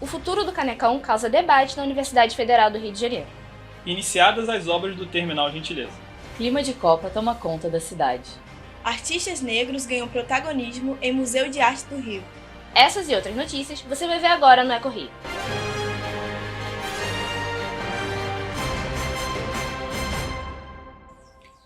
O futuro do Canecão causa debate na Universidade Federal do Rio de Janeiro. Iniciadas as obras do Terminal Gentileza. Clima de Copa toma conta da cidade. Artistas negros ganham protagonismo em Museu de Arte do Rio. Essas e outras notícias você vai ver agora no Eco Rio.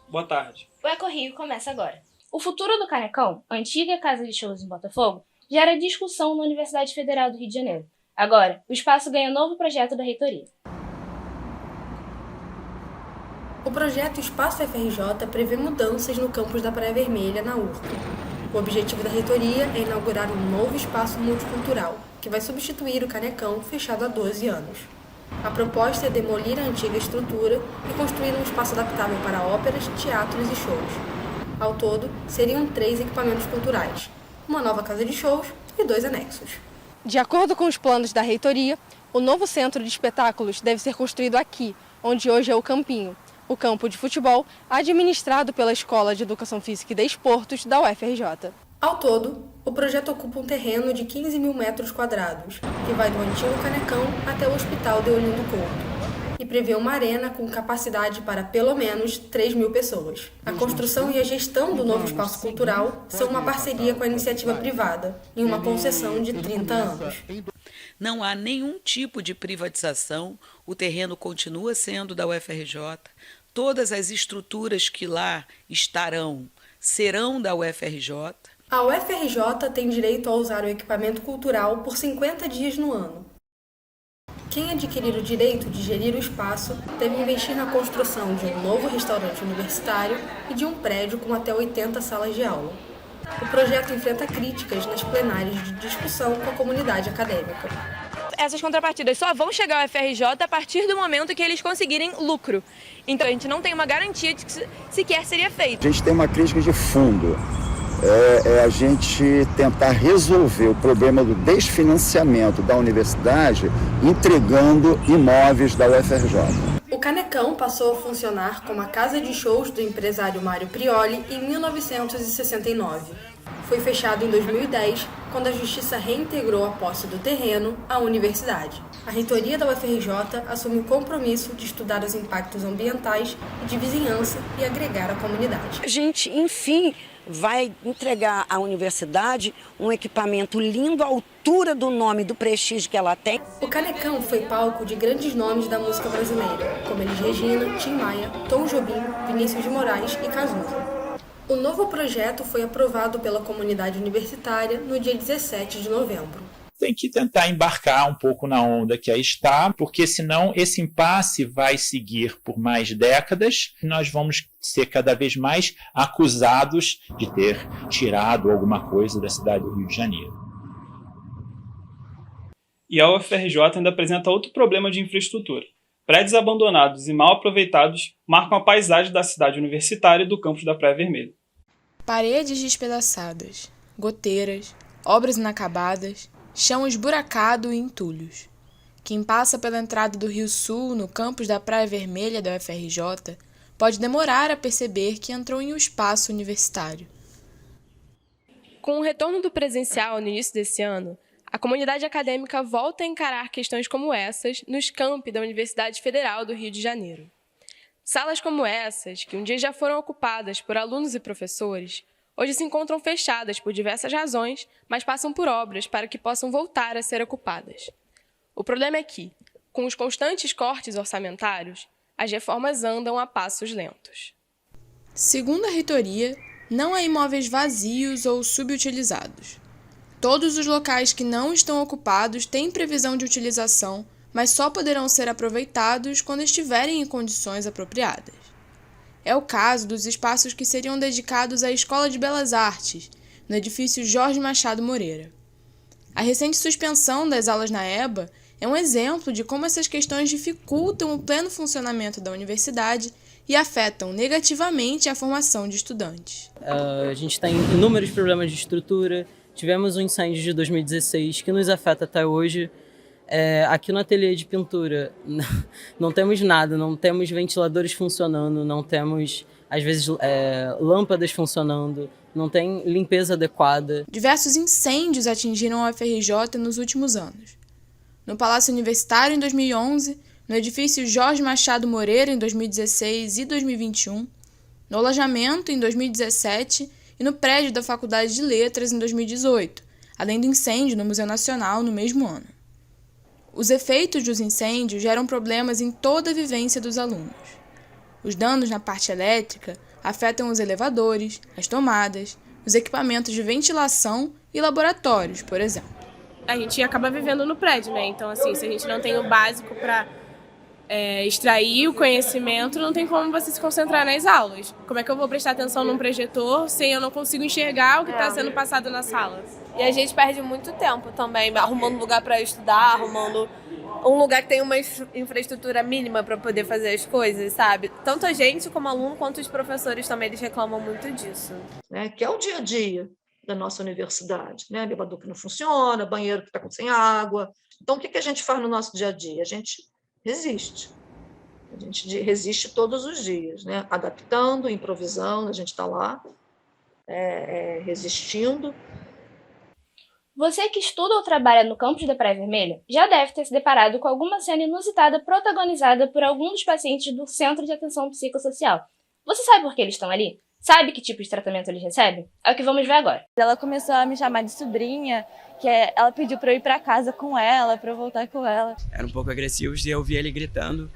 Boa tarde. O Eco Rio começa agora. O futuro do Canecão, antiga casa de shows em Botafogo, gera discussão na Universidade Federal do Rio de Janeiro. Agora, o espaço ganha novo projeto da reitoria. O projeto Espaço FRJ prevê mudanças no campus da Praia Vermelha, na URCA. O objetivo da reitoria é inaugurar um novo espaço multicultural, que vai substituir o Canecão, fechado há 12 anos. A proposta é demolir a antiga estrutura e construir um espaço adaptável para óperas, teatros e shows. Ao todo, seriam 3 equipamentos culturais, uma nova casa de shows e 2 anexos. De acordo com os planos da reitoria, o novo centro de espetáculos deve ser construído aqui, onde hoje é o Campinho, o campo de futebol administrado pela Escola de Educação Física e Desportos da UFRJ. Ao todo, o projeto ocupa um terreno de 15 mil metros quadrados, que vai do antigo Canecão até o Hospital Deolindo Couto, e prevê uma arena com capacidade para pelo menos 3 mil pessoas. A construção e a gestão do novo espaço cultural são uma parceria com a iniciativa privada, em uma concessão de 30 anos. Não há nenhum tipo de privatização, o terreno continua sendo da UFRJ, todas as estruturas que lá estarão serão da UFRJ. A UFRJ tem direito a usar o equipamento cultural por 50 dias no ano. Quem adquirir o direito de gerir o espaço deve investir na construção de um novo restaurante universitário e de um prédio com até 80 salas de aula. O projeto enfrenta críticas nas plenárias de discussão com a comunidade acadêmica. Essas contrapartidas só vão chegar ao FRJ a partir do momento que eles conseguirem lucro. Então a gente não tem uma garantia de que sequer seria feito. A gente tem uma crítica de fundo. É a gente tentar resolver o problema do desfinanciamento da universidade entregando imóveis da UFRJ. O Canecão passou a funcionar como a casa de shows do empresário Mário Prioli em 1969. Foi fechado em 2010, quando a Justiça reintegrou a posse do terreno à universidade. A reitoria da UFRJ assume o compromisso de estudar os impactos ambientais e de vizinhança e agregar a comunidade. A gente, enfim, vai entregar à universidade um equipamento lindo à altura do nome e do prestígio que ela tem. O Canecão foi palco de grandes nomes da música brasileira, como Elis Regina, Tim Maia, Tom Jobim, Vinícius de Moraes e Cazuza. O novo projeto foi aprovado pela comunidade universitária no dia 17 de novembro. Tem que tentar embarcar um pouco na onda que aí está, porque senão esse impasse vai seguir por mais décadas e nós vamos ser cada vez mais acusados de ter tirado alguma coisa da cidade do Rio de Janeiro. E a UFRJ ainda apresenta outro problema de infraestrutura. Prédios abandonados e mal aproveitados marcam a paisagem da cidade universitária e do campus da Praia Vermelha. Paredes despedaçadas, goteiras, obras inacabadas, chão esburacado e entulhos. Quem passa pela entrada do Rio Sul, no campus da Praia Vermelha da UFRJ, pode demorar a perceber que entrou em um espaço universitário. Com o retorno do presencial no início desse ano, a comunidade acadêmica volta a encarar questões como essas nos campi da Universidade Federal do Rio de Janeiro. Salas como essas, que um dia já foram ocupadas por alunos e professores, hoje se encontram fechadas por diversas razões, mas passam por obras para que possam voltar a ser ocupadas. O problema é que, com os constantes cortes orçamentários, as reformas andam a passos lentos. Segundo a reitoria, não há imóveis vazios ou subutilizados. Todos os locais que não estão ocupados têm previsão de utilização, mas só poderão ser aproveitados quando estiverem em condições apropriadas. É o caso dos espaços que seriam dedicados à Escola de Belas Artes, no edifício Jorge Machado Moreira. A recente suspensão das aulas na EBA é um exemplo de como essas questões dificultam o pleno funcionamento da universidade e afetam negativamente a formação de estudantes. A gente tem inúmeros problemas de estrutura. Tivemos um incêndio de 2016 que nos afeta até hoje. Aqui no ateliê de pintura não temos nada, não temos ventiladores funcionando, não temos, às vezes, lâmpadas funcionando, não tem limpeza adequada. Diversos incêndios atingiram a UFRJ nos últimos anos. no Palácio Universitário em 2011, no edifício Jorge Machado Moreira em 2016 e 2021, no alojamento em 2017 e no prédio da Faculdade de Letras em 2018, além do incêndio no Museu Nacional no mesmo ano. Os efeitos dos incêndios geram problemas em toda a vivência dos alunos. Os danos na parte elétrica afetam os elevadores, as tomadas, os equipamentos de ventilação e laboratórios, por exemplo. A gente acaba vivendo no prédio, né? Então, assim, se a gente não tem o básico para extrair o conhecimento, não tem como você se concentrar nas aulas. Como é que eu vou prestar atenção num projetor se eu não consigo enxergar o que está sendo passado na sala? E a gente perde muito tempo também, arrumando lugar para estudar, arrumando um lugar que tem uma infraestrutura mínima para poder fazer as coisas, sabe? Tanto a gente como aluno, quanto os professores também, eles reclamam muito disso. Que é o dia a dia da nossa universidade, né? Elevador que não funciona, banheiro que está sem água. Então, o que a gente faz no nosso dia a dia? A gente resiste. A gente resiste todos os dias, né? Adaptando, improvisando, a gente está lá resistindo. Você que estuda ou trabalha no campus da Praia Vermelha já deve ter se deparado com alguma cena inusitada protagonizada por algum dos pacientes do Centro de Atenção Psicossocial. Você sabe por que eles estão ali? Sabe que tipo de tratamento eles recebem? É o que vamos ver agora. Ela começou a me chamar de sobrinha, ela pediu para eu ir para casa com ela, para eu voltar com ela. Eram um pouco agressivos e eu vi ele gritando,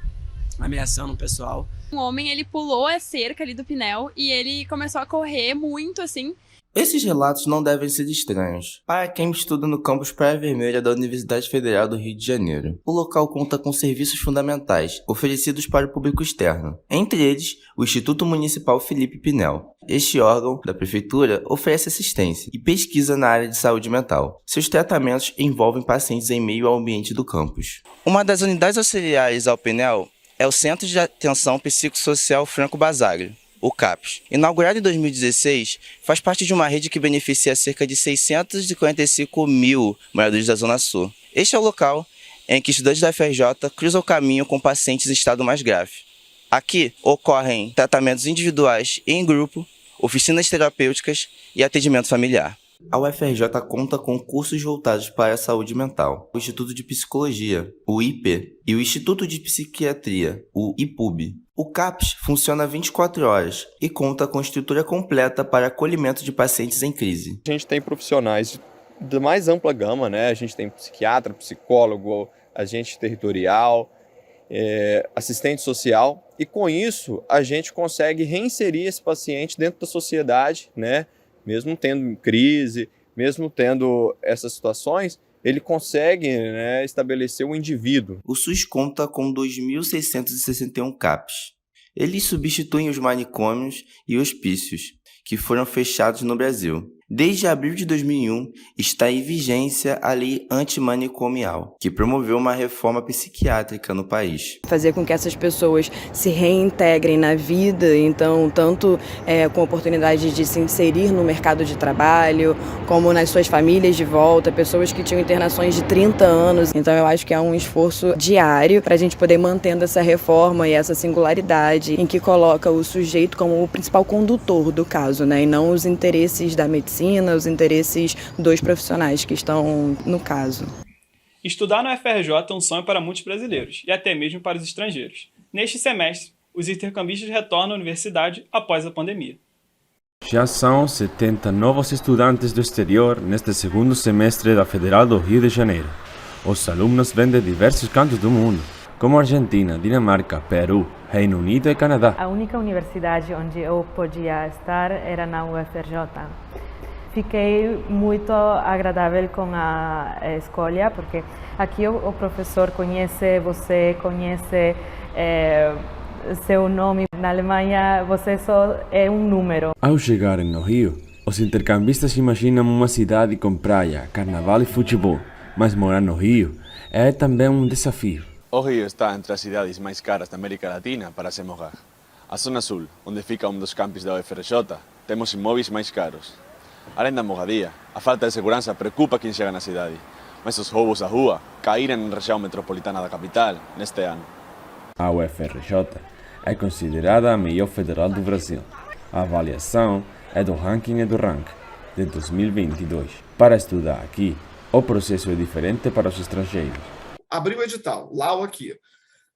ameaçando o pessoal. Um homem, ele pulou a cerca ali do Pinel e ele começou a correr muito, assim. Esses relatos não devem ser estranhos para quem estuda no campus Praia Vermelha da Universidade Federal do Rio de Janeiro. O local conta com serviços fundamentais oferecidos para o público externo, entre eles o Instituto Municipal Felipe Pinel. Este órgão da prefeitura oferece assistência e pesquisa na área de saúde mental. Seus tratamentos envolvem pacientes em meio ao ambiente do campus. Uma das unidades auxiliares ao Pinel é o Centro de Atenção Psicossocial Franco Basaglia, o CAPS. Inaugurado em 2016, faz parte de uma rede que beneficia cerca de 645 mil moradores da Zona Sul. Este é o local em que estudantes da FRJ cruzam o caminho com pacientes em estado mais grave. Aqui ocorrem tratamentos individuais e em grupo, oficinas terapêuticas e atendimento familiar. A UFRJ conta com cursos voltados para a saúde mental, o Instituto de Psicologia, o IP, e o Instituto de Psiquiatria, o IPUB. O CAPS funciona 24 horas e conta com estrutura completa para acolhimento de pacientes em crise. A gente tem profissionais da mais ampla gama, né? A gente tem psiquiatra, psicólogo, agente territorial, assistente social, e com isso a gente consegue reinserir esse paciente dentro da sociedade, né? Mesmo tendo crise, mesmo tendo essas situações, ele consegue, né, estabelecer o indivíduo. O SUS conta com 2.661 CAPs. Eles substituem os manicômios e hospícios, que foram fechados no Brasil. Desde abril de 2001, está em vigência a Lei Antimanicomial, que promoveu uma reforma psiquiátrica no país. Fazer com que essas pessoas se reintegrem na vida, então, tanto com a oportunidade de se inserir no mercado de trabalho, como nas suas famílias de volta, pessoas que tinham internações de 30 anos. Então, eu acho que é um esforço diário para a gente poder mantendo essa reforma e essa singularidade em que coloca o sujeito como o principal condutor do caso, né, e não os interesses da medicina, os interesses dos profissionais que estão no caso. Estudar na UFRJ é um sonho para muitos brasileiros, e até mesmo para os estrangeiros. Neste semestre, os intercambistas retornam à universidade após a pandemia. Já são 70 novos estudantes do exterior neste segundo semestre da Federal do Rio de Janeiro. Os alunos vêm de diversos cantos do mundo, como Argentina, Dinamarca, Peru, Reino Unido e Canadá. A única universidade onde eu podia estar era na UFRJ. Fiquei muito agradável com a escolha, porque aqui o professor conhece, você conhece seu nome. Na Alemanha, você só é um número. Ao chegarem no Rio, os intercambistas imaginam uma cidade com praia, carnaval e futebol, mas morar no Rio é também um desafio. O Rio está entre as cidades mais caras da América Latina para se morar. A Zona Sul, onde fica um dos campos da UFRJ, temos imóveis mais caros. Além da moradia, a falta de segurança preocupa quem chega na cidade, mas os roubos à rua caíram na região metropolitana da capital neste ano. A UFRJ é considerada a melhor federal do Brasil. A avaliação é do Ranking EduRank, de 2022. Para estudar aqui, o processo é diferente para os estrangeiros. abriu o edital, lá ou aqui.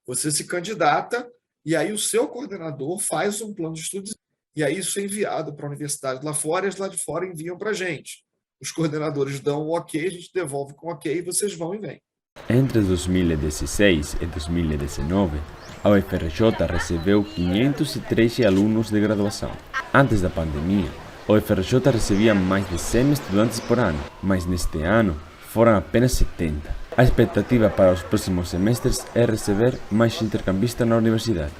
Você se candidata e aí o seu coordenador faz um plano de estudos e aí isso é enviado para a universidade lá fora e as lá de fora enviam para a gente. Os coordenadores dão o ok, a gente devolve com ok e vocês vão e vêm. Entre 2016 e 2019, a UFRJ recebeu 513 alunos de graduação. Antes da pandemia, a UFRJ recebia mais de 100 estudantes por ano, mas neste ano foram apenas 70. A expectativa para os próximos semestres é receber mais intercambistas na universidade.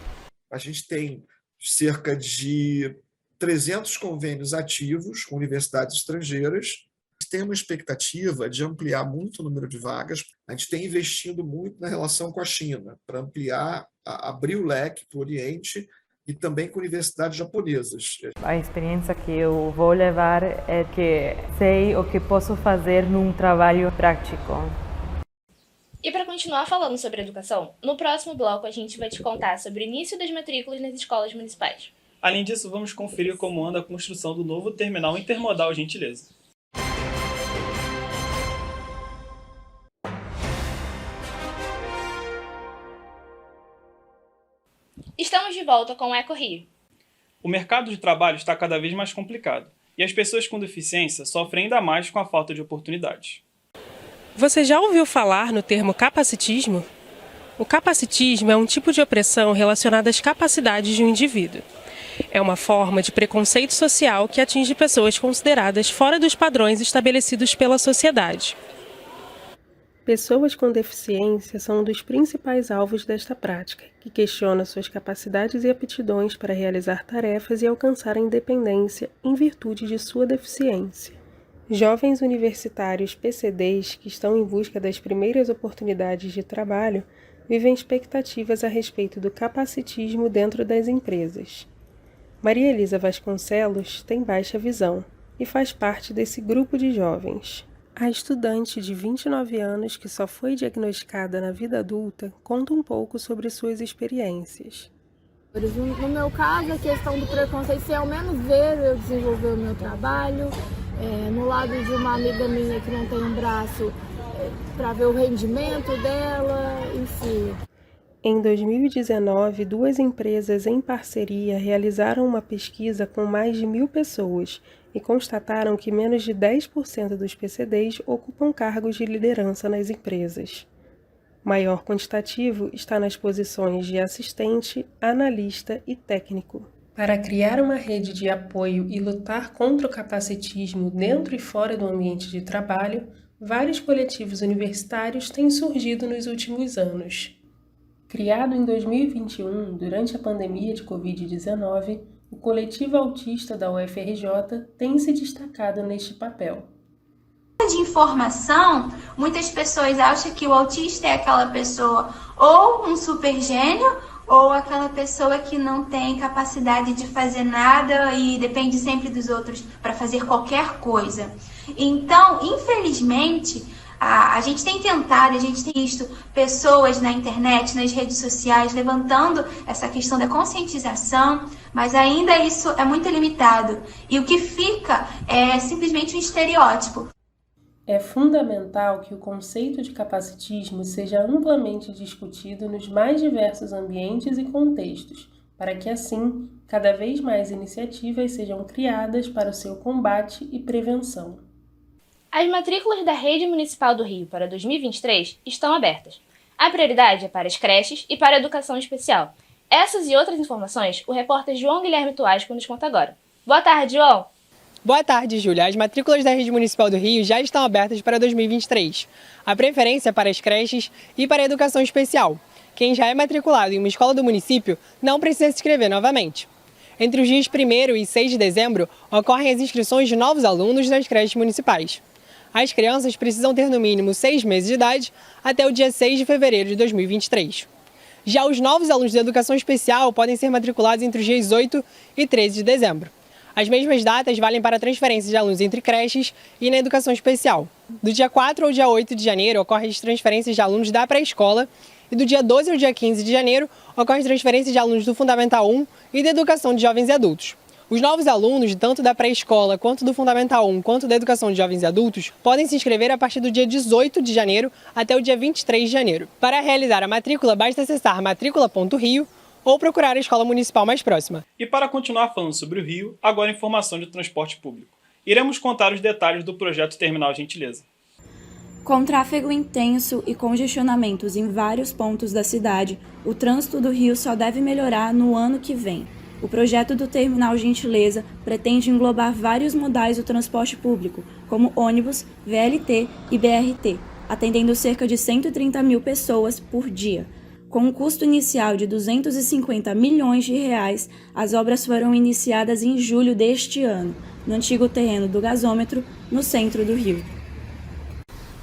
A gente tem cerca de 300 convênios ativos com universidades estrangeiras. Tem uma expectativa de ampliar muito o número de vagas. A gente tem investido muito na relação com a China, para ampliar, abrir o leque para o Oriente e também com universidades japonesas. A experiência que eu vou levar é que sei o que posso fazer num trabalho prático. E para continuar falando sobre educação, no próximo bloco a gente vai te contar sobre o início das matrículas nas escolas municipais. Além disso, vamos conferir como anda a construção do novo terminal intermodal Gentileza. Estamos de volta com o Eco Rio. O mercado de trabalho está cada vez mais complicado e as pessoas com deficiência sofrem ainda mais com a falta de oportunidades. Você já ouviu falar no termo capacitismo? O capacitismo é um tipo de opressão relacionada às capacidades de um indivíduo. É uma forma de preconceito social que atinge pessoas consideradas fora dos padrões estabelecidos pela sociedade. Pessoas com deficiência são um dos principais alvos desta prática, que questiona suas capacidades e aptidões para realizar tarefas e alcançar a independência em virtude de sua deficiência. Jovens universitários PCDs que estão em busca das primeiras oportunidades de trabalho vivem expectativas a respeito do capacitismo dentro das empresas. Maria Elisa Vasconcelos tem baixa visão e faz parte desse grupo de jovens. A estudante de 29 anos que só foi diagnosticada na vida adulta conta um pouco sobre suas experiências. No meu caso, a questão do preconceito é ao menos ver eu desenvolver o meu trabalho, no lado de uma amiga minha que não tem um braço, para ver o rendimento dela, enfim. Em 2019, 2 empresas em parceria realizaram uma pesquisa com mais de 1.000 pessoas e constataram que menos de 10% dos PCDs ocupam cargos de liderança nas empresas. Maior quantitativo está nas posições de assistente, analista e técnico. Para criar uma rede de apoio e lutar contra o capacitismo dentro e fora do ambiente de trabalho, vários coletivos universitários têm surgido nos últimos anos. Criado em 2021, durante a pandemia de Covid-19, o coletivo autista da UFRJ tem se destacado neste papel. De informação, muitas pessoas acham que o autista é aquela pessoa ou um super gênio ou aquela pessoa que não tem capacidade de fazer nada e depende sempre dos outros para fazer qualquer coisa. Então, infelizmente, a gente tem tentado, a gente tem visto pessoas na internet, nas redes sociais, levantando essa questão da conscientização, mas ainda isso é muito limitado. E o que fica é simplesmente um estereótipo. É fundamental que o conceito de capacitismo seja amplamente discutido nos mais diversos ambientes e contextos, para que, assim, cada vez mais iniciativas sejam criadas para o seu combate e prevenção. As matrículas da Rede Municipal do Rio para 2023 estão abertas. A prioridade é para as creches e para a educação especial. Essas e outras informações, o repórter João Guilherme Tuasco nos conta agora. Boa tarde, João! Boa tarde, Júlia. As matrículas da Rede Municipal do Rio já estão abertas para 2023. A preferência é para as creches e para a educação especial. Quem já é matriculado em uma escola do município não precisa se inscrever novamente. Entre os dias 1º e 6 de dezembro, ocorrem as inscrições de novos alunos nas creches municipais. As crianças precisam ter no mínimo 6 meses de idade até o dia 6 de fevereiro de 2023. Já os novos alunos de educação especial podem ser matriculados entre os dias 8 e 13 de dezembro. As mesmas datas valem para transferências de alunos entre creches e na educação especial. Do dia 4 ao dia 8 de janeiro ocorrem as transferências de alunos da pré-escola e do dia 12 ao dia 15 de janeiro ocorrem as transferências de alunos do Fundamental 1 e da educação de jovens e adultos. Os novos alunos, tanto da pré-escola, quanto do Fundamental 1, quanto da Educação de Jovens e Adultos, podem se inscrever a partir do dia 18 de janeiro até o dia 23 de janeiro. Para realizar a matrícula, basta acessar matricula.rio ou procurar a escola municipal mais próxima. E para continuar falando sobre o Rio, agora informação de transporte público. Iremos contar os detalhes do projeto Terminal Gentileza. Com tráfego intenso e congestionamentos em vários pontos da cidade, o trânsito do Rio só deve melhorar no ano que vem. O projeto do Terminal Gentileza pretende englobar vários modais do transporte público, como ônibus, VLT e BRT, atendendo cerca de 130 mil pessoas por dia. Com um custo inicial de R$ 250 milhões, as obras foram iniciadas em julho deste ano, no antigo terreno do gasômetro, no centro do Rio.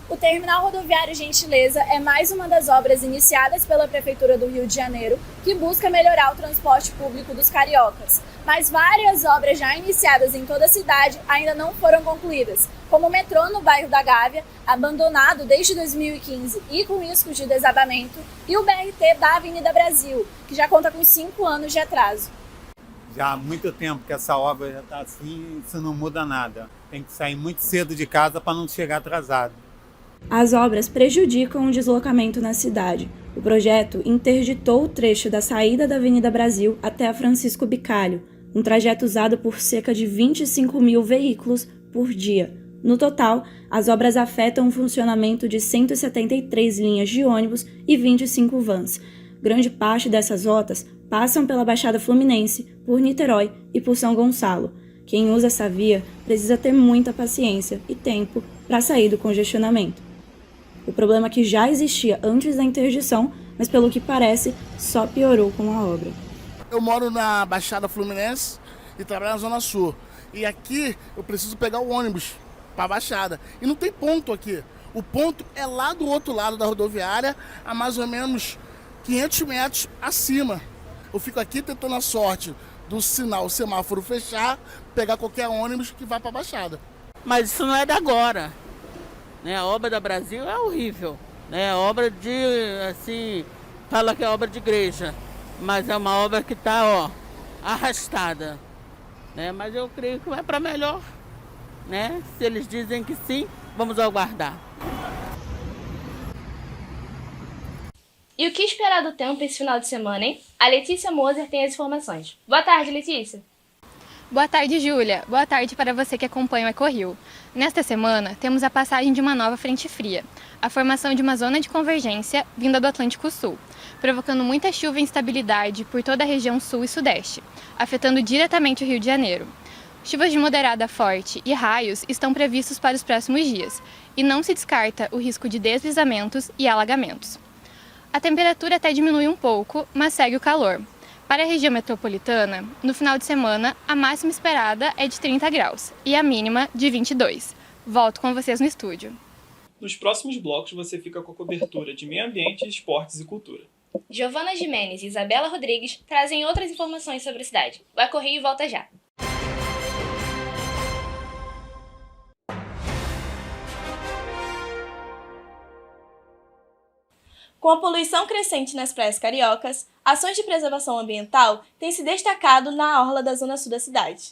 O Terminal Rodoviário Gentileza é mais uma das obras iniciadas pela Prefeitura do Rio de Janeiro que busca melhorar o transporte público dos cariocas. Mas várias obras já iniciadas em toda a cidade ainda não foram concluídas, como o metrô no bairro da Gávea, abandonado desde 2015 e com riscos de desabamento, e o BRT da Avenida Brasil, que já conta com 5 anos de atraso. Já há muito tempo que essa obra já está assim, isso não muda nada. Tem que sair muito cedo de casa para não chegar atrasado. As obras prejudicam o deslocamento na cidade. O projeto interditou o trecho da saída da Avenida Brasil até a Francisco Bicalho, um trajeto usado por cerca de 25 mil veículos por dia. No total, as obras afetam o funcionamento de 173 linhas de ônibus e 25 vans. Grande parte dessas rotas passam pela Baixada Fluminense, por Niterói e por São Gonçalo. Quem usa essa via precisa ter muita paciência e tempo para sair do congestionamento. O problema que já existia antes da interdição, mas pelo que parece, só piorou com a obra. Eu moro na Baixada Fluminense e trabalho na Zona Sul. E aqui eu preciso pegar o ônibus para a Baixada. E não tem ponto aqui. O ponto é lá do outro lado da rodoviária, a mais ou menos 500 metros acima. Eu fico aqui tentando a sorte do sinal, o semáforo fechar, pegar qualquer ônibus que vai para a Baixada. Mas isso não é da agora. Né? A obra da Brasil é horrível. Né? A obra de, assim, fala que é obra de igreja, mas é uma obra que está arrastada. Né? Mas eu creio que vai para melhor. Né? Se eles dizem que sim, vamos aguardar. E o que esperar do tempo esse final de semana, hein? A Letícia Moser tem as informações. Boa tarde, Letícia. Boa tarde, Júlia. Boa tarde para você que acompanha o EcoRio. Nesta semana, temos a passagem de uma nova frente fria, a formação de uma zona de convergência vinda do Atlântico Sul, provocando muita chuva e instabilidade por toda a região sul e sudeste, afetando diretamente o Rio de Janeiro. Chuvas de moderada a forte e raios estão previstos para os próximos dias, e não se descarta o risco de deslizamentos e alagamentos. A temperatura até diminui um pouco, mas segue o calor. Para a região metropolitana, no final de semana, a máxima esperada é de 30 graus e a mínima de 22. Volto com vocês no estúdio. Nos próximos blocos você fica com a cobertura de meio ambiente, esportes e cultura. Giovana Gimenez e Isabela Rodrigues trazem outras informações sobre a cidade. O EcoRio volta já. Com a poluição crescente nas praias cariocas, ações de preservação ambiental têm se destacado na orla da zona sul da cidade.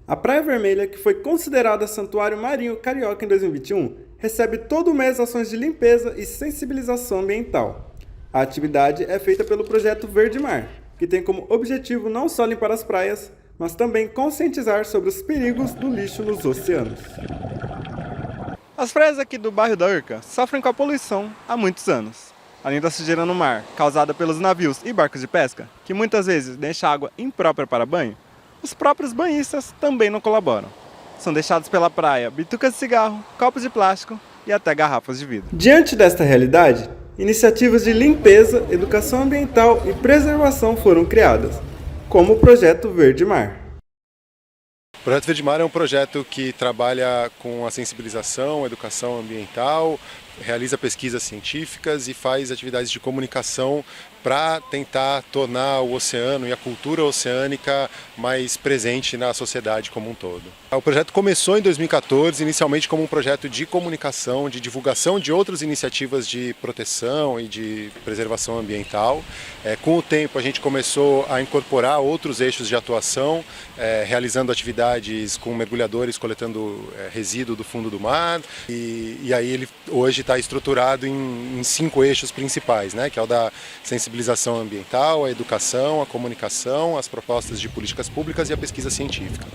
A Praia Vermelha, que foi considerada Santuário Marinho Carioca em 2021, recebe todo mês ações de limpeza e sensibilização ambiental. A atividade é feita pelo projeto Verde Mar, que tem como objetivo não só limpar as praias, mas também conscientizar sobre os perigos do lixo nos oceanos. As praias aqui do bairro da Urca sofrem com a poluição há muitos anos. Além da sujeira no mar, causada pelos navios e barcos de pesca, que muitas vezes deixam água imprópria para banho, os próprios banhistas também não colaboram. São deixados pela praia bitucas de cigarro, copos de plástico e até garrafas de vidro. Diante desta realidade, iniciativas de limpeza, educação ambiental e preservação foram criadas, como o Projeto Verde Mar. O Projeto Verde Mar é um projeto que trabalha com a sensibilização, a educação ambiental, realiza pesquisas científicas e faz atividades de comunicação para tentar tornar o oceano e a cultura oceânica mais presente na sociedade como um todo. O projeto começou em 2014, inicialmente como um projeto de comunicação, de divulgação de outras iniciativas de proteção e de preservação ambiental. Com o tempo a gente começou a incorporar outros eixos de atuação, realizando atividades com mergulhadores coletando resíduo do fundo do mar, e aí ele hoje está estruturado em 5 eixos principais, né, que é o da sensibilização ambiental, a educação, a comunicação, as propostas de políticas públicas e a pesquisa científica.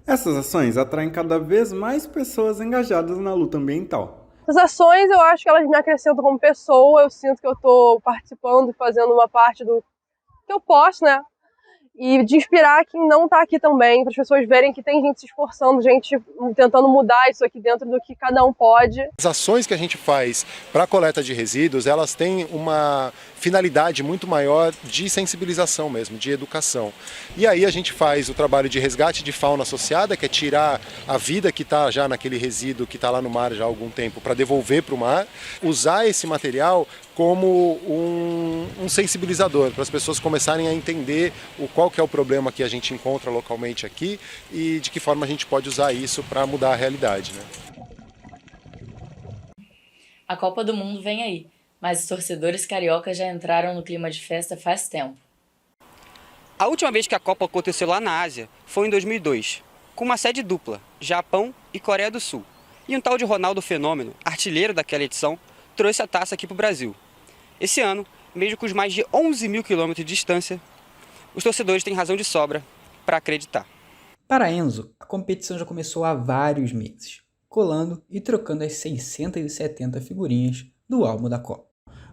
Essas ações atraem cada vez mais pessoas engajadas na luta ambiental. Essas ações, eu acho que elas me acrescentam como pessoa, eu sinto que eu estou participando e fazendo uma parte do que eu posso, né? E de inspirar quem não está aqui também, para as pessoas verem que tem gente se esforçando, gente tentando mudar isso aqui dentro do que cada um pode. As ações que a gente faz para a coleta de resíduos, elas têm uma finalidade muito maior de sensibilização mesmo, de educação. E aí a gente faz o trabalho de resgate de fauna associada, que é tirar a vida que está já naquele resíduo que está lá no mar já há algum tempo para devolver para o mar, usar esse material como um sensibilizador, para as pessoas começarem a entender qual que é o problema que a gente encontra localmente aqui e de que forma a gente pode usar isso para mudar a realidade, né? A Copa do Mundo vem aí, mas os torcedores cariocas já entraram no clima de festa faz tempo. A última vez que a Copa aconteceu lá na Ásia foi em 2002, com uma sede dupla, Japão e Coreia do Sul. E um tal de Ronaldo Fenômeno, artilheiro daquela edição, trouxe a taça aqui para o Brasil. Esse ano, mesmo com os mais de 11 mil quilômetros de distância, os torcedores têm razão de sobra para acreditar. Para Enzo, a competição já começou há vários meses, colando e trocando as 670 figurinhas do álbum da Copa.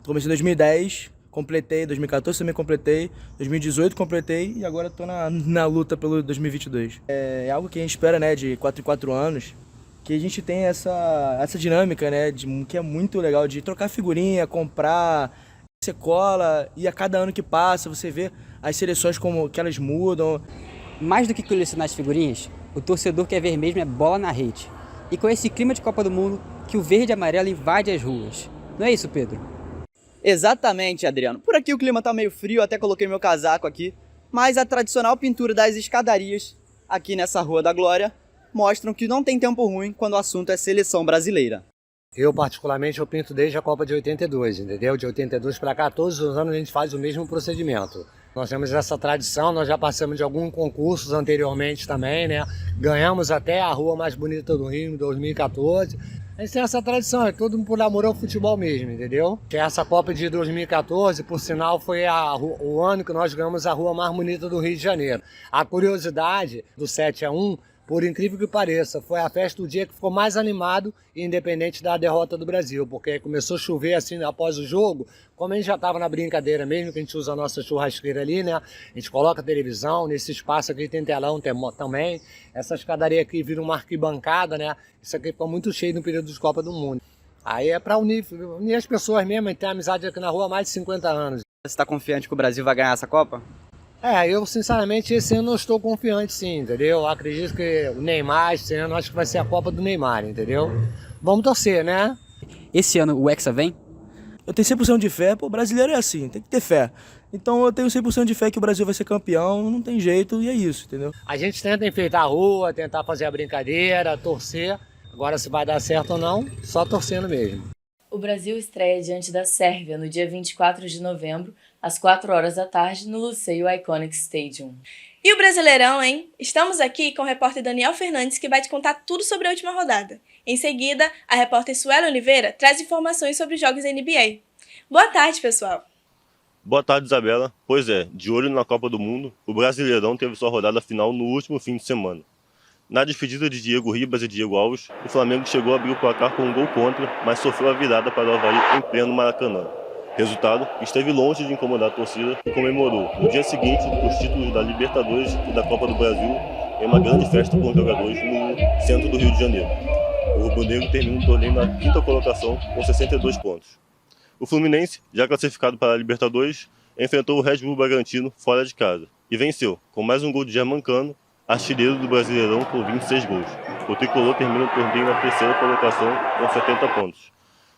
Comecei em 2010, completei, 2014 também completei, 2018 completei e agora estou na luta pelo 2022. É algo que a gente espera, né, de 4 em 4 anos, que a gente tem essa dinâmica, né, que é muito legal, de trocar figurinha, comprar, você cola, e a cada ano que passa você vê as seleções como que elas mudam. Mais do que colecionar as figurinhas, o torcedor quer ver mesmo é bola na rede. E com esse clima de Copa do Mundo, que o verde e amarelo invade as ruas. Não é isso, Pedro? Exatamente, Adriano. Por aqui o clima tá meio frio, até coloquei meu casaco aqui, mas a tradicional pintura das escadarias aqui nessa Rua da Glória mostram que não tem tempo ruim quando o assunto é seleção brasileira. Eu, particularmente, eu pinto desde a Copa de 82, entendeu? De 82 para cá, todos os anos a gente faz o mesmo procedimento. Nós temos essa tradição, nós já passamos de alguns concursos anteriormente também, né? Ganhamos até a Rua Mais Bonita do Rio em 2014. A gente tem essa tradição, é tudo por amor ao futebol mesmo, entendeu? Que essa Copa de 2014, por sinal, foi o ano que nós ganhamos a Rua Mais Bonita do Rio de Janeiro. A curiosidade do 7-1, por incrível que pareça, foi a festa do dia que ficou mais animado, independente da derrota do Brasil, porque começou a chover assim após o jogo, como a gente já estava na brincadeira mesmo, que a gente usa a nossa churrasqueira ali, né? A gente coloca a televisão, nesse espaço aqui tem telão também, essa escadaria aqui vira uma arquibancada, né? Isso aqui ficou muito cheio no período de Copa do Mundo. Aí é para unir as pessoas mesmo, a gente tem amizade aqui na rua há mais de 50 anos. Você está confiante que o Brasil vai ganhar essa Copa? Eu sinceramente esse ano eu estou confiante sim, entendeu? Eu acredito que o Neymar esse ano acho que vai ser a Copa do Neymar, entendeu? Vamos torcer, né? Esse ano o Hexa vem? Eu tenho 100% de fé, pô, brasileiro é assim, tem que ter fé. Então eu tenho 100% de fé que o Brasil vai ser campeão, não tem jeito e é isso, entendeu? A gente tenta enfeitar a rua, tentar fazer a brincadeira, torcer. Agora se vai dar certo ou não, só torcendo mesmo. O Brasil estreia diante da Sérvia no dia 24 de novembro, às 4 horas da tarde, no Lusail Iconic Stadium. E o Brasileirão, hein? Estamos aqui com o repórter Daniel Fernandes, que vai te contar tudo sobre a última rodada. Em seguida, a repórter Suela Oliveira traz informações sobre os jogos da NBA. Boa tarde, pessoal! Boa tarde, Isabela. Pois é, de olho na Copa do Mundo, o Brasileirão teve sua rodada final no último fim de semana. Na despedida de Diego Ribas e Diego Alves, o Flamengo chegou a abrir o placar com um gol contra, mas sofreu a virada para o Avaí em pleno Maracanã. Resultado, esteve longe de incomodar a torcida e comemorou, no dia seguinte, os títulos da Libertadores e da Copa do Brasil em uma grande festa com os jogadores no centro do Rio de Janeiro. O rubro-negro terminou o torneio na 5ª colocação com 62 pontos. O Fluminense, já classificado para a Libertadores, enfrentou o Red Bull Bragantino fora de casa e venceu, com mais um gol de Germancano, artilheiro do Brasileirão com 26 gols. O tricolor termina o torneio na terceira colocação com 70 pontos.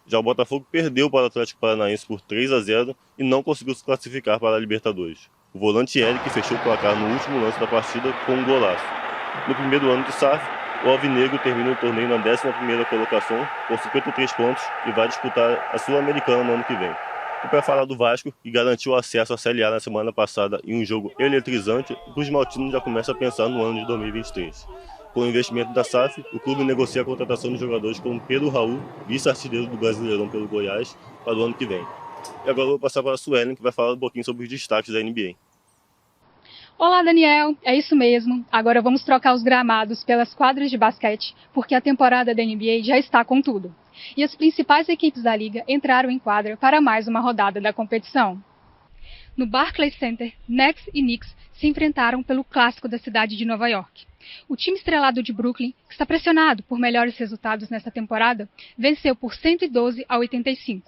Já o Botafogo perdeu para o Atlético Paranaense por 3-0 e não conseguiu se classificar para a Libertadores. O volante Eric fechou o placar no último lance da partida com um golaço. No primeiro ano de SAF, o Alvinegro termina o torneio na 11ª colocação com 53 pontos e vai disputar a Sul-Americana no ano que vem. E para falar do Vasco, que garantiu o acesso à Série A na semana passada em um jogo eletrizante, o Cruz Maltino já começa a pensar no ano de 2023. Com o investimento da SAF, o clube negocia a contratação de jogadores como Pedro Raul, vice-artilheiro do Brasileirão pelo Goiás, para o ano que vem. E agora eu vou passar para a Suelen, que vai falar um pouquinho sobre os destaques da NBA. Olá, Daniel. É isso mesmo. Agora vamos trocar os gramados pelas quadras de basquete, porque a temporada da NBA já está com tudo. E as principais equipes da liga entraram em quadra para mais uma rodada da competição. No Barclays Center, Nets e Knicks se enfrentaram pelo clássico da cidade de Nova York. O time estrelado de Brooklyn, que está pressionado por melhores resultados nesta temporada, venceu por 112-85.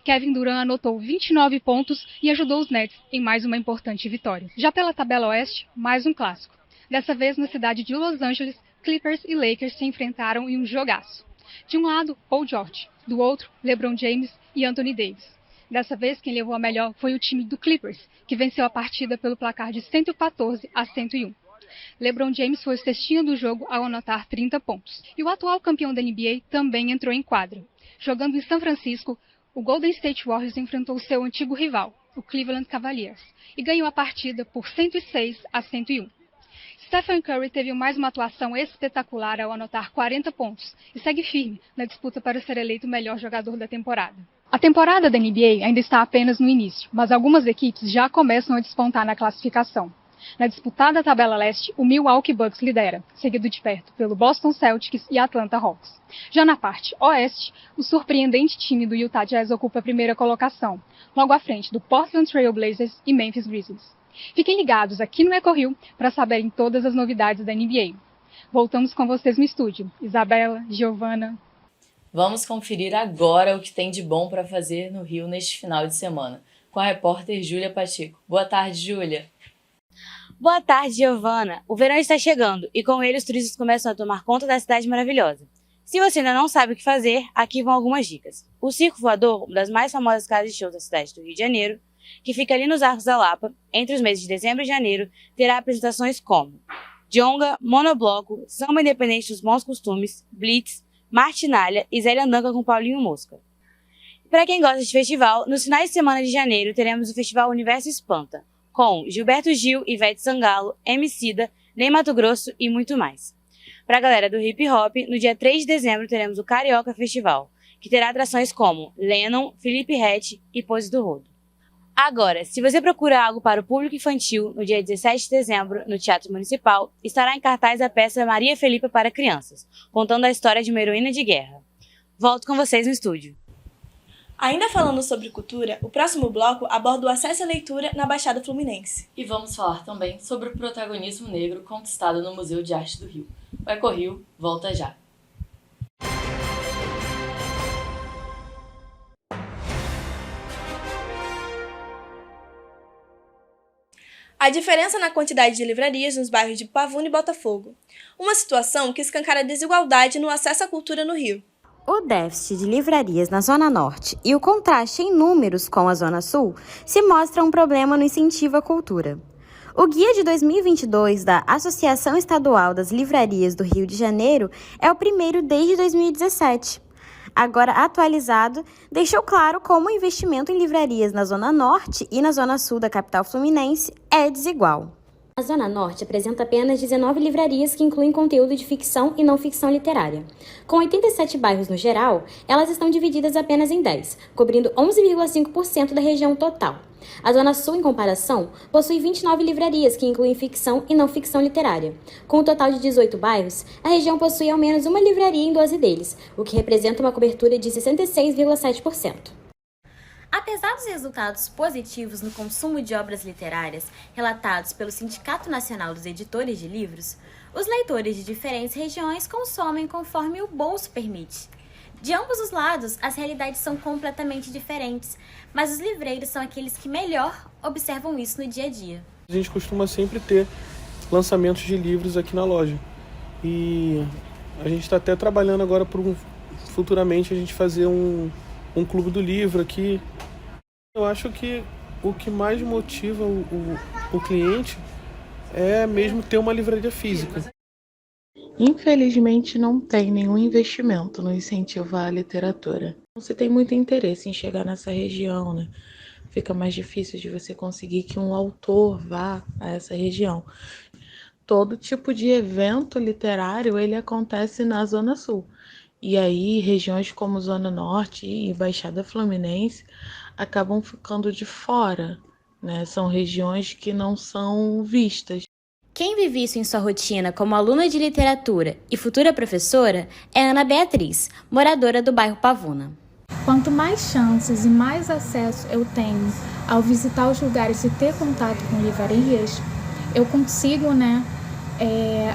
Kevin Durant anotou 29 pontos e ajudou os Nets em mais uma importante vitória. Já pela tabela oeste, mais um clássico. Dessa vez na cidade de Los Angeles, Clippers e Lakers se enfrentaram em um jogaço. De um lado, Paul George, do outro, LeBron James e Anthony Davis. Dessa vez, quem levou a melhor foi o time do Clippers, que venceu a partida pelo placar de 114-101. LeBron James foi o cestinha do jogo ao anotar 30 pontos. E o atual campeão da NBA também entrou em quadra. Jogando em São Francisco, o Golden State Warriors enfrentou seu antigo rival, o Cleveland Cavaliers, e ganhou a partida por 106-101. Stephen Curry teve mais uma atuação espetacular ao anotar 40 pontos e segue firme na disputa para ser eleito o melhor jogador da temporada. A temporada da NBA ainda está apenas no início, mas algumas equipes já começam a despontar na classificação. Na disputada tabela leste, o Milwaukee Bucks lidera, seguido de perto pelo Boston Celtics e Atlanta Hawks. Já na parte oeste, o surpreendente time do Utah Jazz ocupa a primeira colocação, logo à frente do Portland Trail Blazers e Memphis Grizzlies. Fiquem ligados aqui no Eco Rio para saberem todas as novidades da NBA. Voltamos com vocês no estúdio. Isabela, Giovana. Vamos conferir agora o que tem de bom para fazer no Rio neste final de semana, com a repórter Júlia Pacheco. Boa tarde, Júlia. Boa tarde, Giovana. O verão está chegando e com ele os turistas começam a tomar conta da cidade maravilhosa. Se você ainda não sabe o que fazer, aqui vão algumas dicas. O Circo Voador, uma das mais famosas casas de shows da cidade do Rio de Janeiro, que fica ali nos Arcos da Lapa, entre os meses de dezembro e janeiro, terá apresentações como Djonga, Monobloco, Samba Independente dos Bons Costumes, Blitz, Martinalha e Zélia Andanga com Paulinho Mosca. Para quem gosta de festival, nos finais de semana de janeiro teremos o Festival Universo Espanta, com Gilberto Gil, Ivete Sangalo, Emicida, Ney Matogrosso e muito mais. Para a galera do hip hop, no dia 3 de dezembro teremos o Carioca Festival, que terá atrações como Lennon, Felipe Ret e Pose do Rodo. Agora, se você procura algo para o público infantil, no dia 17 de dezembro, no Teatro Municipal, estará em cartaz a peça Maria Felipa para crianças, contando a história de uma heroína de guerra. Volto com vocês no estúdio. Ainda falando sobre cultura, o próximo bloco aborda o acesso à leitura na Baixada Fluminense. E vamos falar também sobre o protagonismo negro conquistado no Museu de Arte do Rio. O Eco Rio volta já. A diferença na quantidade de livrarias nos bairros de Pavuna e Botafogo. Uma situação que escancara a desigualdade no acesso à cultura no Rio. O déficit de livrarias na Zona Norte e o contraste em números com a Zona Sul se mostra um problema no incentivo à cultura. O guia de 2022 da Associação Estadual das Livrarias do Rio de Janeiro é o primeiro desde 2017. Agora atualizado, deixou claro como o investimento em livrarias na Zona Norte e na Zona Sul da capital fluminense é desigual. A Zona Norte apresenta apenas 19 livrarias que incluem conteúdo de ficção e não ficção literária. Com 87 bairros no geral, elas estão divididas apenas em 10, cobrindo 11,5% da região total. A Zona Sul, em comparação, possui 29 livrarias que incluem ficção e não ficção literária. Com um total de 18 bairros, a região possui ao menos uma livraria em 12 deles, o que representa uma cobertura de 66,7%. Apesar dos resultados positivos no consumo de obras literárias relatados pelo Sindicato Nacional dos Editores de Livros, os leitores de diferentes regiões consomem conforme o bolso permite. De ambos os lados, as realidades são completamente diferentes, mas os livreiros são aqueles que melhor observam isso no dia a dia. A gente costuma sempre ter lançamentos de livros aqui na loja. E a gente está até trabalhando agora futuramente a gente fazer um clube do livro aqui. Eu acho que o que mais motiva o cliente é mesmo ter uma livraria física. Infelizmente não tem nenhum investimento no incentivo à literatura. Você tem muito interesse em chegar nessa região, né? Fica mais difícil de você conseguir que um autor vá a essa região. Todo tipo de evento literário ele acontece na Zona Sul. E aí regiões como Zona Norte e Baixada Fluminense acabam ficando de fora, né? São regiões que não são vistas. Quem vive isso em sua rotina como aluna de literatura e futura professora é Ana Beatriz, moradora do bairro Pavuna. Quanto mais chances e mais acesso eu tenho ao visitar os lugares e ter contato com livrarias, eu consigo,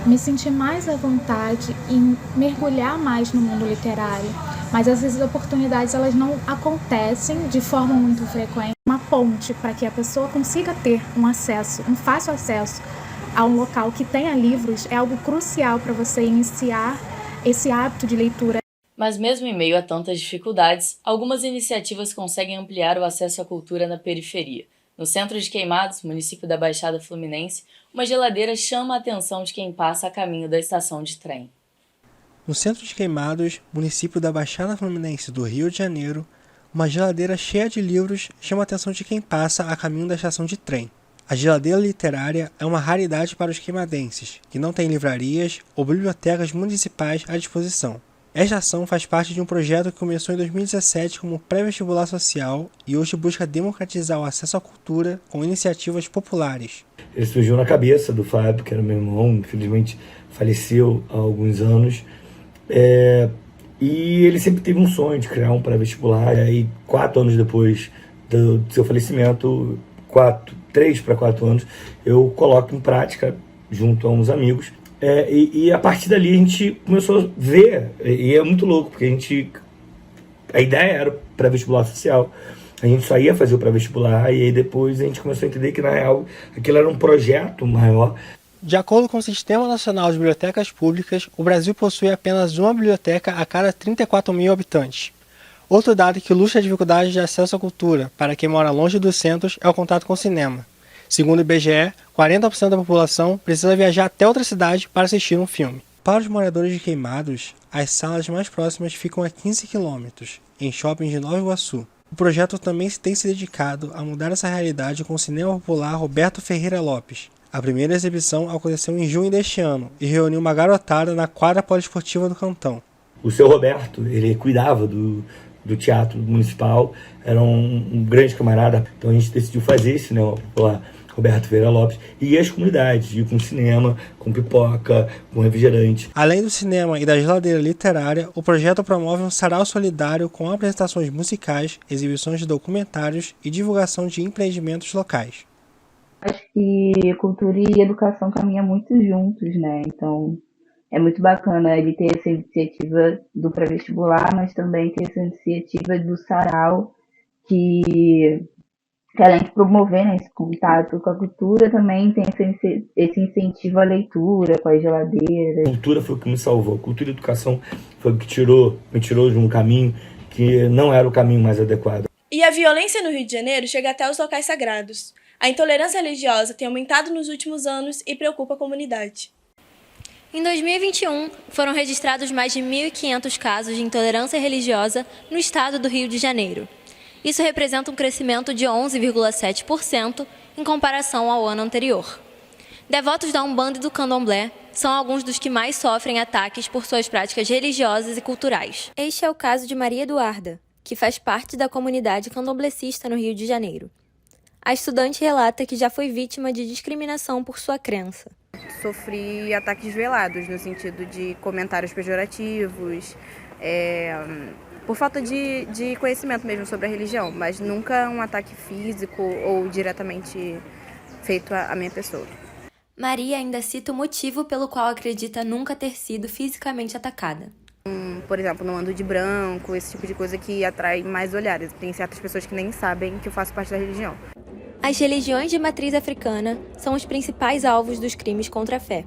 me sentir mais à vontade e mergulhar mais no mundo literário. Mas essas oportunidades elas não acontecem de forma muito frequente. Uma ponte para que a pessoa consiga ter um fácil acesso a um local que tenha livros é algo crucial para você iniciar esse hábito de leitura. Mas mesmo em meio a tantas dificuldades, algumas iniciativas conseguem ampliar o acesso à cultura na periferia. No centro de Queimados, município da Baixada Fluminense, uma geladeira chama a atenção de quem passa a caminho da estação de trem. No centro de Queimados, município da Baixada Fluminense do Rio de Janeiro, uma geladeira cheia de livros chama a atenção de quem passa a caminho da estação de trem. A geladeira literária é uma raridade para os queimadenses, que não têm livrarias ou bibliotecas municipais à disposição. Esta ação faz parte de um projeto que começou em 2017 como pré-vestibular social e hoje busca democratizar o acesso à cultura com iniciativas populares. Ele surgiu na cabeça do Fábio, que era meu irmão, infelizmente faleceu há alguns anos. E ele sempre teve um sonho de criar um pré-vestibular. E 4 anos depois do seu falecimento, 3 para 4 anos, eu coloco em prática junto a uns amigos. E a partir dali a gente começou a ver, e é muito louco, porque a ideia era o pré-vestibular social. A gente só ia fazer o pré-vestibular e aí depois a gente começou a entender que, na real, aquilo era um projeto maior. De acordo com o Sistema Nacional de Bibliotecas Públicas, o Brasil possui apenas uma biblioteca a cada 34 mil habitantes. Outro dado que ilustra a dificuldade de acesso à cultura para quem mora longe dos centros é o contato com o cinema. Segundo o IBGE, 40% da população precisa viajar até outra cidade para assistir um filme. Para os moradores de Queimados, as salas mais próximas ficam a 15 quilômetros, em shoppings de Nova Iguaçu. O projeto também tem se dedicado a mudar essa realidade com o cinema popular Roberto Ferreira Lopes. A primeira exibição aconteceu em junho deste ano e reuniu uma garotada na quadra poliesportiva do Cantão. O seu Roberto, ele cuidava do teatro municipal, era um grande camarada, então a gente decidiu fazer esse cinema popular Roberto Ferreira Lopes e as comunidades, ir com cinema, com pipoca, com refrigerante. Além do cinema e da geladeira literária, o projeto promove um sarau solidário com apresentações musicais, exibições de documentários e divulgação de empreendimentos locais. Acho que cultura e educação caminham muito juntos, né? Então é muito bacana ele ter essa iniciativa do pré-vestibular, mas também ter essa iniciativa do sarau que além de promover, né, esse contato com a cultura, também tem esse incentivo à leitura, com a geladeira. A cultura foi o que me salvou. A cultura e a educação foi o que me tirou de um caminho que não era o caminho mais adequado. E a violência no Rio de Janeiro chega até os locais sagrados. A intolerância religiosa tem aumentado nos últimos anos e preocupa a comunidade. Em 2021, foram registrados mais de 1.500 casos de intolerância religiosa no estado do Rio de Janeiro. Isso representa um crescimento de 11,7% em comparação ao ano anterior. Devotos da Umbanda e do Candomblé são alguns dos que mais sofrem ataques por suas práticas religiosas e culturais. Este é o caso de Maria Eduarda, que faz parte da comunidade candomblecista no Rio de Janeiro. A estudante relata que já foi vítima de discriminação por sua crença. Sofri ataques velados, no sentido de comentários pejorativos, por falta de conhecimento mesmo sobre a religião, mas nunca um ataque físico ou diretamente feito à minha pessoa. Maria ainda cita o motivo pelo qual acredita nunca ter sido fisicamente atacada. Por exemplo, não ando de branco, esse tipo de coisa que atrai mais olhares. Tem certas pessoas que nem sabem que eu faço parte da religião. As religiões de matriz africana são os principais alvos dos crimes contra a fé.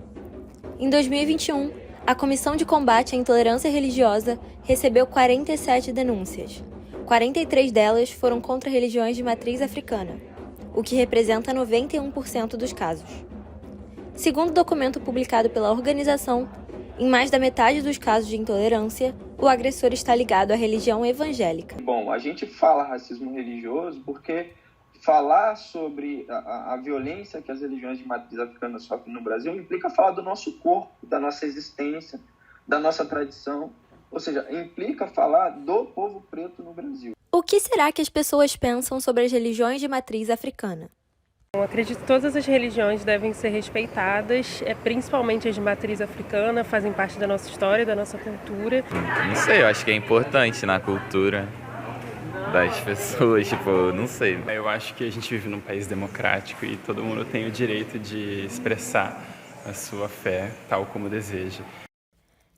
Em 2021, a Comissão de Combate à Intolerância Religiosa recebeu 47 denúncias. 43 delas foram contra religiões de matriz africana, o que representa 91% dos casos. Segundo o documento publicado pela organização, em mais da metade dos casos de intolerância, o agressor está ligado à religião evangélica. Bom, a gente fala racismo religioso porque falar sobre a violência que as religiões de matriz africana sofrem no Brasil implica falar do nosso corpo, da nossa existência, da nossa tradição, ou seja, implica falar do povo preto no Brasil. O que será que as pessoas pensam sobre as religiões de matriz africana? Eu acredito que todas as religiões devem ser respeitadas, principalmente as de matriz africana, fazem parte da nossa história, da nossa cultura. Não sei, eu acho que é importante na cultura das pessoas, não sei. Eu acho que a gente vive num país democrático e todo mundo tem o direito de expressar a sua fé tal como deseja.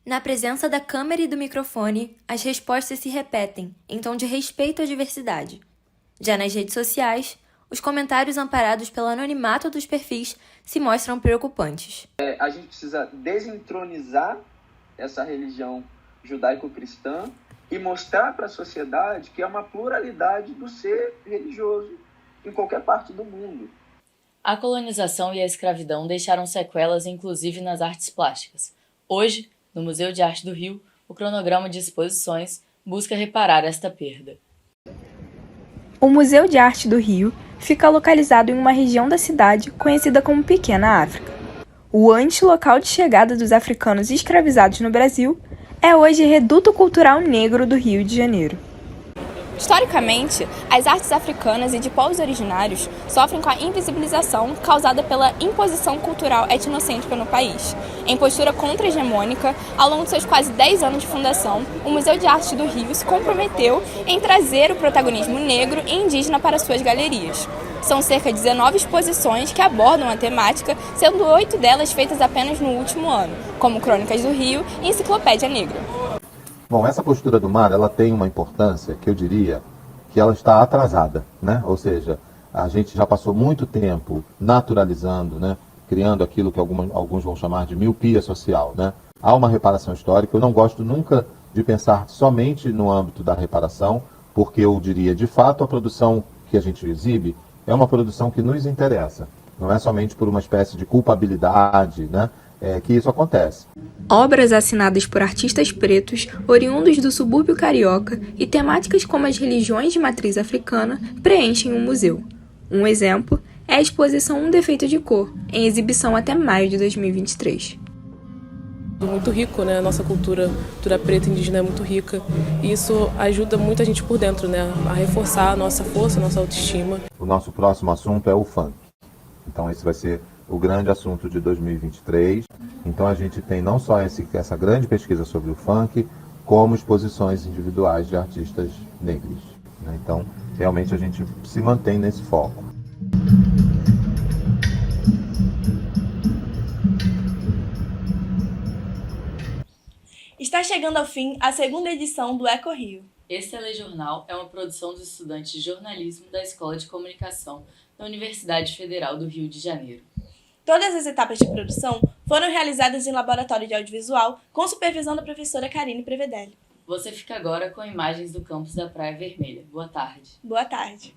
Na presença da câmera e do microfone, as respostas se repetem, em tom de respeito à diversidade. Já nas redes sociais, os comentários amparados pelo anonimato dos perfis se mostram preocupantes. A gente precisa desentronizar essa religião judaico-cristã e mostrar para a sociedade que é uma pluralidade do ser religioso em qualquer parte do mundo. A colonização e a escravidão deixaram sequelas inclusive nas artes plásticas. Hoje, no Museu de Arte do Rio, o cronograma de exposições busca reparar esta perda. O Museu de Arte do Rio fica localizado em uma região da cidade conhecida como Pequena África. O antes local de chegada dos africanos escravizados no Brasil, é hoje Reduto Cultural Negro do Rio de Janeiro. Historicamente, as artes africanas e de povos originários sofrem com a invisibilização causada pela imposição cultural etnocêntrica no país. Em postura contra-hegemônica, ao longo de seus quase 10 anos de fundação, o Museu de Arte do Rio se comprometeu em trazer o protagonismo negro e indígena para suas galerias. São cerca de 19 exposições que abordam a temática, sendo 8 delas feitas apenas no último ano, como Crônicas do Rio e Enciclopédia Negra. Bom, essa postura do mar, ela tem uma importância que eu diria que ela está atrasada, né? Ou seja, a gente já passou muito tempo naturalizando, né? Criando aquilo que alguns vão chamar de miopia social, né? Há uma reparação histórica, eu não gosto nunca de pensar somente no âmbito da reparação, porque eu diria, de fato, a produção que a gente exibe é uma produção que nos interessa, não é somente por uma espécie de culpabilidade, né? Que isso acontece. Obras assinadas por artistas pretos, oriundos do subúrbio carioca e temáticas como as religiões de matriz africana preenchem o museu. Um exemplo é a exposição Um Defeito de Cor, em exibição até maio de 2023. Muito rico, né? A nossa cultura preta indígena é muito rica e isso ajuda muito a gente por dentro, né? A reforçar a nossa força, a nossa autoestima. O nosso próximo assunto é o funk. Então esse vai ser o grande assunto de 2023. Então a gente tem não só essa grande pesquisa sobre o funk, como exposições individuais de artistas negros, né? Então, realmente a gente se mantém nesse foco. Está chegando ao fim a segunda edição do Eco Rio. Esse telejornal é uma produção dos estudantes de jornalismo da Escola de Comunicação da Universidade Federal do Rio de Janeiro. Todas as etapas de produção foram realizadas em laboratório de audiovisual com supervisão da professora Karine Prevedelli. Você fica agora com imagens do campus da Praia Vermelha. Boa tarde. Boa tarde.